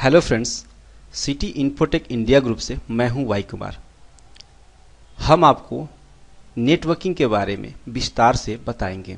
Hello friends, city infotech India group से मैं हूं वाई कुमार। हम आपको नेटवर्किंग के बारे में विस्तार से बताएंगे।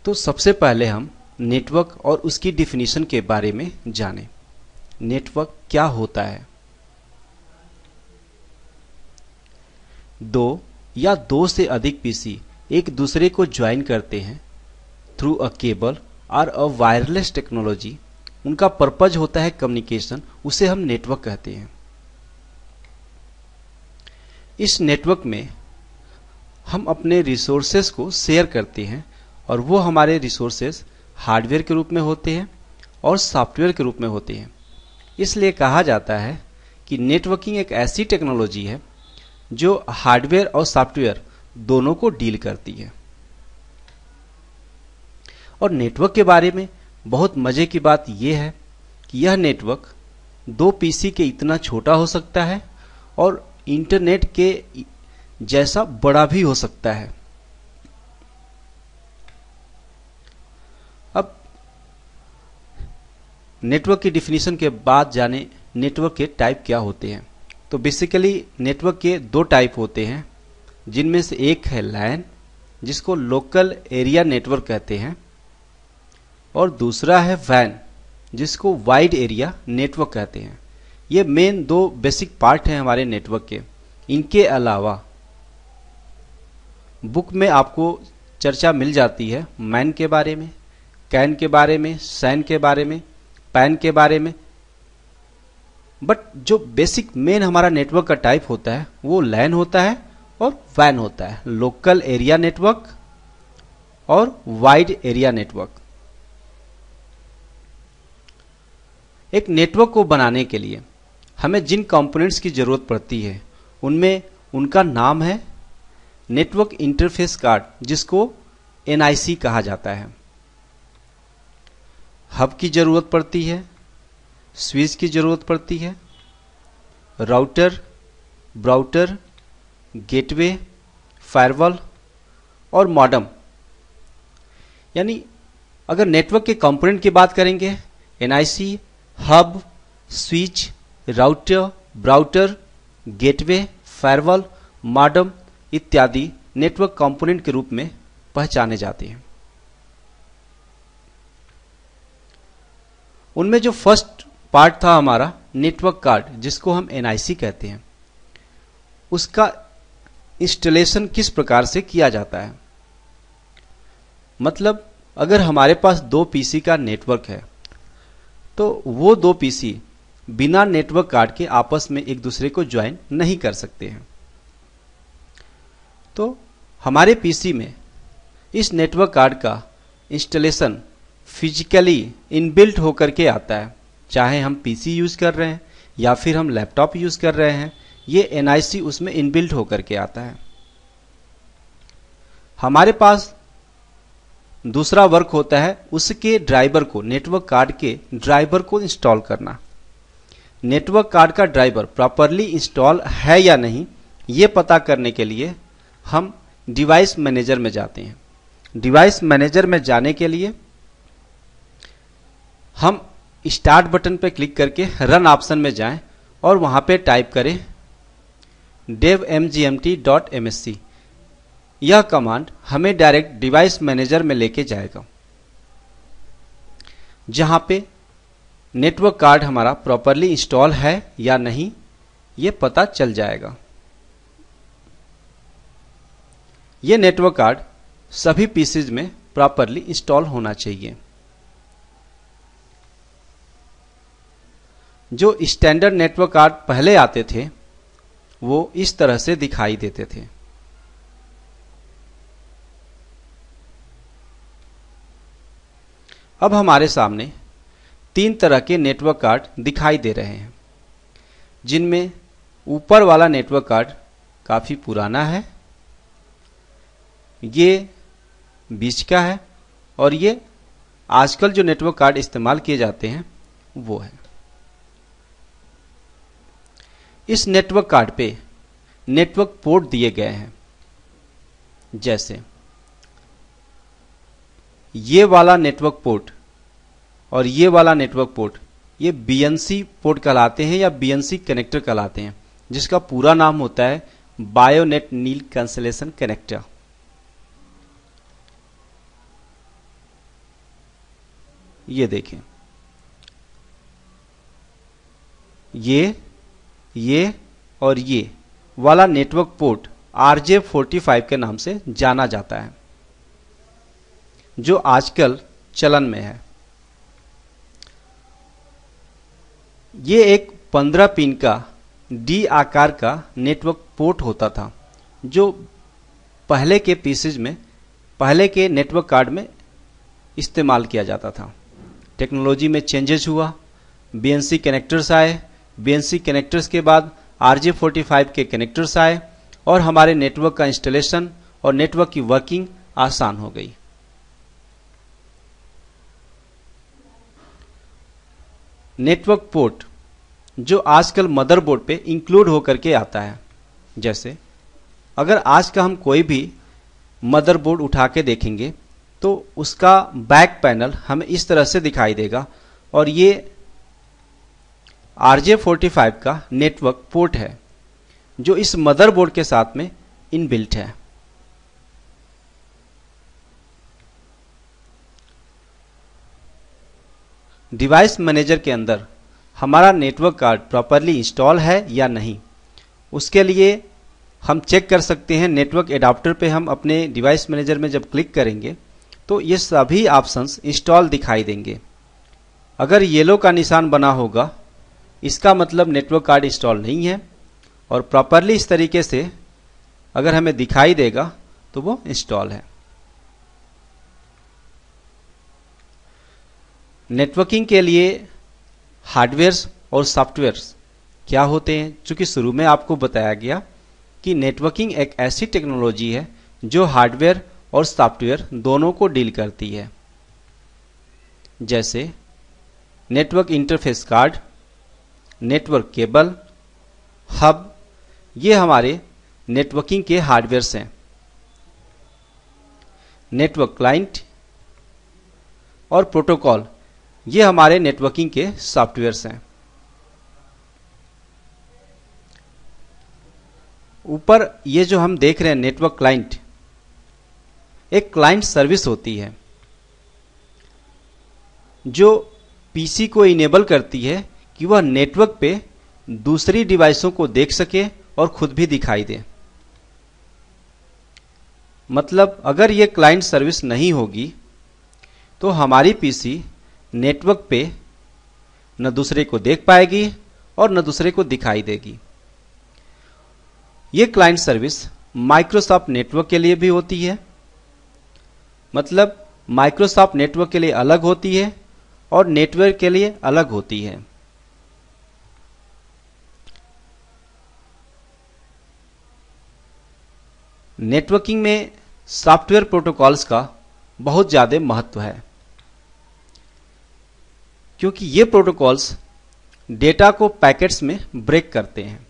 तो सबसे पहले हम नेटवर्क और उसकी डिफिनीशन के बारे में जानें। नेटवर्क क्या होता है? दो या दो से अधिक पीसी एक दूसरे को ज्वाइन करते हैं थ्रू अ केबल और अ वायरलेस टेक्नोलॉजी। उनका पर्पज होता है कम्युनिकेशन, उसे हम नेटवर्क कहते हैं। इस नेटवर्क में हम अपने रिसोर्सेस को शेयर करते हैं और वो हमारे रिसोर्सेस हार्डवेयर के रूप में होते हैं और सॉफ्टवेयर के रूप में होते हैं। इसलिए कहा जाता है कि नेटवर्किंग एक ऐसी टेक्नोलॉजी है जो हार्डवेयर और सॉफ्टवेयर दोनों को डील करती है। और नेटवर्क के बारे में बहुत मजे की बात यह है कि यह नेटवर्क दो पीसी के इतना छोटा हो सकता है और इंटरनेट के जैसा बड़ा भी हो सकता है। अब नेटवर्क की डिफिनीशन के बाद जाने नेटवर्क के टाइप क्या होते हैं। तो बेसिकली नेटवर्क के दो टाइप होते हैं, जिनमें से एक है लैन, जिसको लोकल एरिया नेटवर्क कहते हैं, और दूसरा है वैन, जिसको वाइड एरिया नेटवर्क कहते हैं। ये मेन दो बेसिक पार्ट हैं हमारे नेटवर्क के। इनके अलावा बुक में आपको चर्चा मिल जाती है मैन के बारे में, कैन के बारे में, सैन के बारे में, पैन के बारे में। बट जो बेसिक मेन हमारा नेटवर्क का टाइप होता है वो लैन होता है और वैन होता है, लोकल एरिया नेटवर्क और वाइड एरिया नेटवर्क। एक नेटवर्क को बनाने के लिए हमें जिन कंपोनेंट्स की जरूरत पड़ती है उनमें उनका नाम है नेटवर्क इंटरफेस कार्ड, जिसको एनआईसी कहा जाता है। हब की जरूरत पड़ती है, स्विच की जरूरत पड़ती है, राउटर, ब्राउटर, गेटवे, फायरवॉल और मॉडेम। यानी अगर नेटवर्क के कंपोनेंट की बात करेंगे, NIC, hub, switch, router, brouter, gateway, firewall, modem इत्यादि नेटवर्क कंपोनेंट के रूप में पहचाने जाते हैं। उनमें जो फर्स्ट पार्ट था हमारा नेटवर्क कार्ड, जिसको हम एनआईसी कहते हैं, उसका इंस्टॉलेशन किस प्रकार से किया जाता है। मतलब अगर हमारे पास दो पीसी का नेटवर्क है तो वो दो पीसी बिना नेटवर्क कार्ड के आपस में एक दूसरे को ज्वाइन नहीं कर सकते हैं। तो हमारे पीसी में इस नेटवर्क कार्ड का इंस्टॉलेशन फिजिकली इनबिल्ट होकर के आता है। चाहे हम पीसी यूज कर रहे हैं या फिर हम लैपटॉप यूज कर रहे हैं, ये एनआईसी उसमें इनबिल्ट होकर के आता है। हमारे पास दूसरा वर्क होता है उसके ड्राइवर को, नेटवर्क कार्ड के ड्राइवर को इंस्टॉल करना। नेटवर्क कार्ड का ड्राइवर प्रॉपरली इंस्टॉल है या नहीं, ये पता करने के लिए हम डिवाइस मैनेजर में जाते हैं। डिवाइस मैनेजर में जाने के लिए हम स्टार्ट बटन पर क्लिक करके रन ऑप्शन में जाएं और वहां पे टाइप करें devmgmt.msc। यह कमांड हमें डायरेक्ट डिवाइस मैनेजर में लेके जाएगा, जहां पे नेटवर्क कार्ड हमारा प्रॉपरली इंस्टॉल है या नहीं ये पता चल जाएगा। ये नेटवर्क कार्ड सभी पीसीज में प्रॉपरली इंस्टॉल होना चाहिए। जो स्टैंडर्ड नेटवर्क कार्ड पहले आते थे वो इस तरह से दिखाई देते थे। अब हमारे सामने तीन तरह के नेटवर्क कार्ड दिखाई दे रहे हैं, जिनमें ऊपर वाला नेटवर्क कार्ड काफी पुराना है, ये बीच का है और ये आजकल जो नेटवर्क कार्ड इस्तेमाल किए जाते हैं वो है। इस नेटवर्क कार्ड पे नेटवर्क पोर्ट दिए गए हैं, जैसे ये वाला नेटवर्क पोर्ट और ये वाला नेटवर्क पोर्ट, ये BNC पोर्ट कहलाते हैं या BNC कनेक्टर कहलाते हैं, जिसका पूरा नाम होता है बायोनेट नील कैंसलेशन कनेक्टर। ये देखें, ये और ये वाला नेटवर्क पोर्ट RJ45 के नाम से जाना जाता है, जो आजकल चलन में है। ये एक 15 पिन का D आकार का नेटवर्क पोर्ट होता था, जो पहले के पीसीज में, पहले के नेटवर्क कार्ड में इस्तेमाल किया जाता था। टेक्नोलॉजी में चेंजेस हुआ, BNC कनेक्टर्स आए, BNC कनेक्टर्स के बाद RJ45 के कनेक्टर्स आए और हमारे नेटवर्क का इंस्टॉलेशन और नेटवर्क की वर्किंग आसान हो गई। नेटवर्क पोर्ट जो आजकल मदरबोर्ड पे इंक्लूड होकर के आता है, जैसे अगर आज का हम कोई भी मदरबोर्ड उठा के देखेंगे तो उसका बैक पैनल हमें इस तरह से दिखाई देगा और ये RJ45 का नेटवर्क पोर्ट है जो इस मदरबोर्ड के साथ में इनबिल्ट है। डिवाइस मैनेजर के अंदर हमारा नेटवर्क कार्ड प्रॉपरली इंस्टॉल है या नहीं, उसके लिए हम चेक कर सकते हैं। नेटवर्क एडाप्टर पे हम अपने डिवाइस मैनेजर में जब क्लिक करेंगे तो ये सभी ऑप्शंस इंस्टॉल दिखाई देंगे। अगर येलो का निशान बना होगा इसका मतलब नेटवर्क कार्ड इंस्टॉल नहीं है, और प्रॉपरली इस तरीके से अगर हमें दिखाई देगा तो वो इंस्टॉल है। नेटवर्किंग के लिए हार्डवेयर्स और सॉफ्टवेयर्स क्या होते हैं, चूंकि शुरू में आपको बताया गया कि नेटवर्किंग एक ऐसी टेक्नोलॉजी है जो हार्डवेयर और सॉफ्टवेयर दोनों को डील करती है। जैसे network interface card, network cable, hub, ये हमारे नेटवर्किंग के हार्डवेयर्स हैं। नेटवर्क क्लाइंट और प्रोटोकॉल, ये हमारे नेटवर्किंग के सॉफ्टवेयर्स हैं। ऊपर ये जो हम देख रहे हैं नेटवर्क क्लाइंट, एक क्लाइंट सर्विस होती है जो पीसी को इनेबल करती है कि वह नेटवर्क पे दूसरी डिवाइसों को देख सके और खुद भी दिखाई दे। मतलब अगर ये क्लाइंट सर्विस नहीं होगी तो हमारी पीसी नेटवर्क पे न दूसरे को देख पाएगी और न दूसरे को दिखाई देगी। ये क्लाइंट सर्विस माइक्रोसॉफ्ट नेटवर्क के लिए भी होती है, मतलब माइक्रोसॉफ्ट नेटवर्क के लिए अलग होती है और नेटवर्क के लिए अलग होती है। नेटवर्किंग में सॉफ्टवेयर प्रोटोकॉल्स का बहुत ज्यादा महत्व है, क्योंकि ये प्रोटोकॉल्स डेटा को पैकेट्स में ब्रेक करते हैं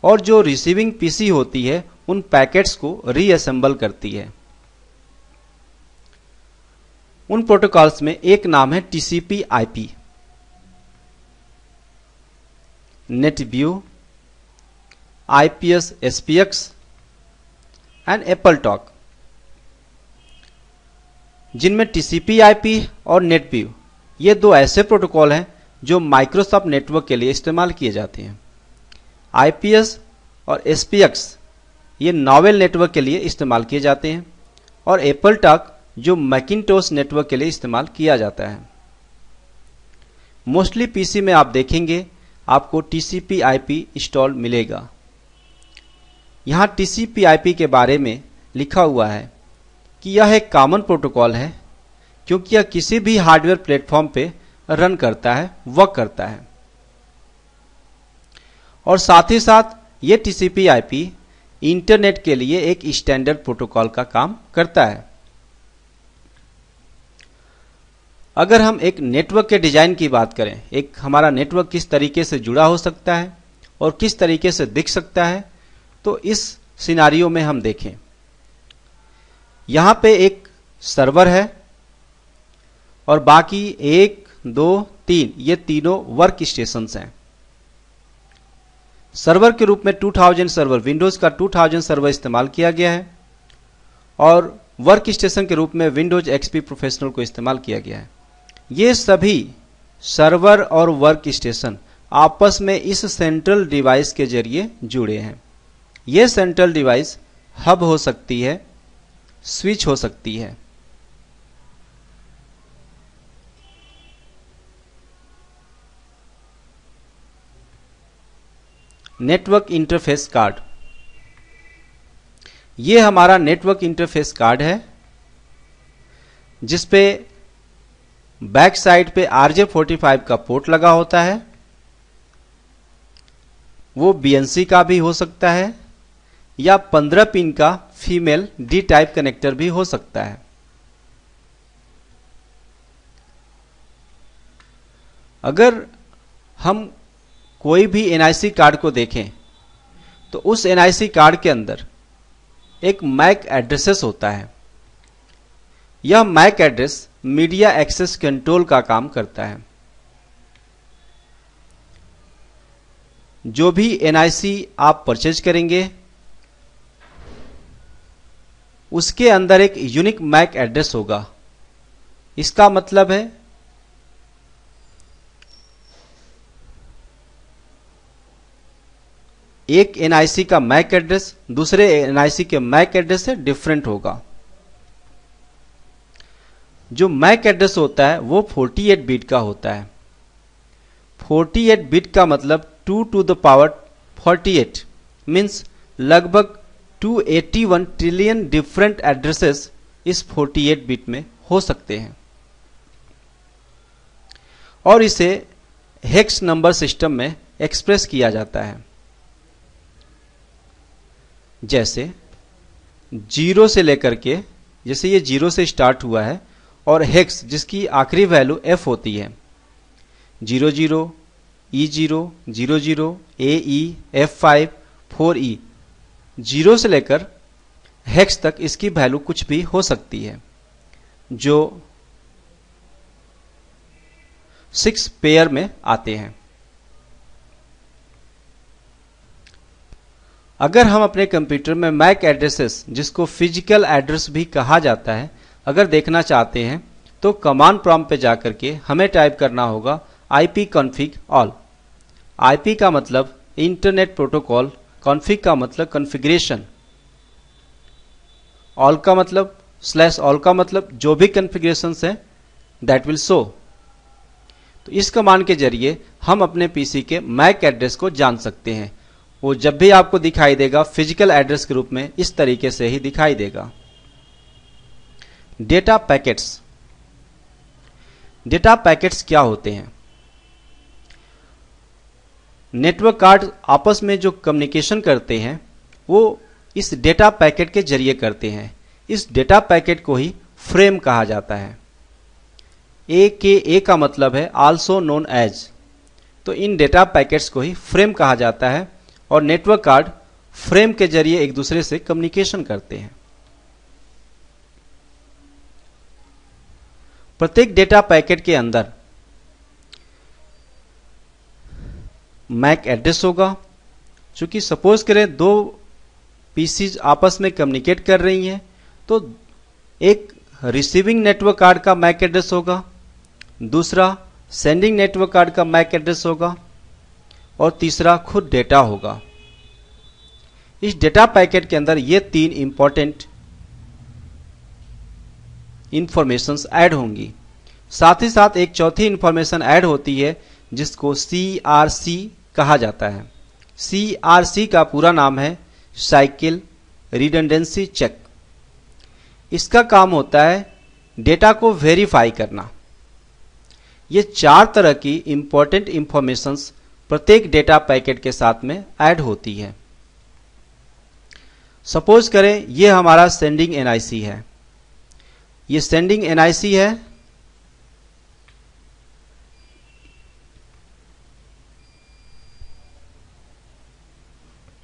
और जो रिसीविंग पीसी होती है उन पैकेट्स को रीअसेंबल करती है। उन प्रोटोकॉल्स में एक नाम है TCP/IP, नेटव्यू, IPS SPX and AppleTalk, जिनमें TCP/IP और नेटव्यू ये दो ऐसे प्रोटोकॉल हैं जो माइक्रोसॉफ्ट नेटवर्क के लिए इस्तेमाल किए जाते हैं। IPS और SPX ये नॉवेल नेटवर्क के लिए इस्तेमाल किए जाते हैं और एप्पलटॉक जो मैकिन्टोश नेटवर्क के लिए इस्तेमाल किया जाता है। मोस्टली पीसी में आप देखेंगे आपको TCP/IP इंस्टॉल मिलेगा। यहाँ TCP/IP के बारे में लिखा हुआ है कि यह एक कॉमन प्रोटोकॉल है क्योंकि यह किसी भी हार्डवेयर प्लेटफॉर्म पे रन करता है, वर्क करता है, और साथ ही साथ ये TCP/IP इंटरनेट के लिए एक स्टैंडर्ड प्रोटोकॉल का काम करता है। अगर हम एक नेटवर्क के डिजाइन की बात करें, एक हमारा नेटवर्क किस तरीके से जुड़ा हो सकता है और किस तरीके से दिख सकता है, तो इस सिनारियो में हम देखें, यहां पे एक सर्वर है और बाकी 1, 2, 3 ये तीनों वर्क स्टेशंस हैं। सर्वर के रूप में 2000 सर्वर, विंडोज का 2000 सर्वर इस्तेमाल किया गया है और वर्क स्टेशन के रूप में विंडोज एक्सपी प्रोफेशनल को इस्तेमाल किया गया है। ये सभी सर्वर और वर्क स्टेशन आपस में इस सेंट्रल डिवाइस के जरिए जुड़े हैं। यह सेंट्रल डिवाइस हब हो सकती है, स्विच हो सकती है। नेटवर्क इंटरफेस कार्ड, ये हमारा नेटवर्क इंटरफेस कार्ड है जिसपे बैक साइड पे RJ45 का पोर्ट लगा होता है। वो BNC का भी हो सकता है या 15 पिन का फीमेल D टाइप कनेक्टर भी हो सकता है। अगर हम कोई भी NIC कार्ड को देखें तो उस NIC कार्ड के अंदर एक मैक एड्रेसेस होता है। यह MAC address media access control का काम करता है। जो भी NIC आप परचेज करेंगे उसके अंदर एक यूनिक मैक एड्रेस होगा। इसका मतलब है एक NIC का मैक एड्रेस दूसरे NIC के मैक एड्रेस से डिफरेंट होगा। जो मैक एड्रेस होता है वो 48 बिट का होता है। 48 बिट का मतलब 2 to the power 48 मीन्स लगभग 281 ट्रिलियन डिफरेंट एड्रेसेस इस 48 बिट में हो सकते हैं और इसे हेक्स नंबर सिस्टम में एक्सप्रेस किया जाता है। जैसे 0 से लेकर के, जैसे ये 0 से स्टार्ट हुआ है और हेक्स जिसकी आखिरी वैल्यू F होती है, 00, E0, 00, AE, F5, 4E, 0 से लेकर हेक्स तक इसकी वैल्यू कुछ भी हो सकती है जो 6 पेयर में आते हैं। अगर हम अपने कंप्यूटर में मैक एड्रेसेस जिसको फिजिकल एड्रेस भी कहा जाता है अगर देखना चाहते हैं तो कमांड प्रॉम्प्ट पे जाकर के हमें टाइप करना होगा ipconfig all। IP का मतलब इंटरनेट प्रोटोकॉल, कॉन्फ़िग का मतलब कॉन्फ़िगरेशन, ऑल का मतलब /all का मतलब जो भी कॉन्फ़िगरेशंस हैं दैट विल शो। तो इस कमांड के जरिए हम अपने पीसी के मैक एड्रेस को जान सकते हैं। वो जब भी आपको दिखाई देगा फिजिकल एड्रेस के रूप में इस तरीके से ही दिखाई देगा। डेटा पैकेट्स, डेटा पैकेट्स क्या होते हैं? नेटवर्क कार्ड आपस में जो कम्युनिकेशन करते हैं वो इस डेटा पैकेट के जरिए करते हैं। इस डेटा पैकेट को ही फ्रेम कहा जाता है। A का मतलब है आल्सो नोन एज, तो इन डेटा पैकेट्स को ही फ्रेम कहा जाता है और नेटवर्क कार्ड फ्रेम के जरिए एक दूसरे से कम्युनिकेशन करते हैं। प्रत्येक डेटा पैकेट के अंदर मैक एड्रेस होगा। चूंकि सपोज करें दो पीसीज आपस में कम्युनिकेट कर रही हैं तो एक रिसीविंग नेटवर्क कार्ड का मैक एड्रेस होगा, दूसरा सेंडिंग नेटवर्क कार्ड का मैक एड्रेस होगा और तीसरा खुद डेटा होगा। इस डेटा पैकेट के अंदर ये 3 इंपॉर्टेंट इंफॉर्मेशंस ऐड होंगी। साथ ही साथ एक चौथी इंफॉर्मेशन ऐड होती है जिसको CRC कहा जाता है। CRC का पूरा नाम है साइकिल रिडंडेंसी चेक। इसका काम होता है डेटा को वेरीफाई करना। ये 4 तरह की इंपॉर्टेंट इंफॉर्मेशंस प्रत्येक डेटा पैकेट के साथ में ऐड होती है। सपोज करें ये हमारा सेंडिंग NIC है। ये सेंडिंग NIC है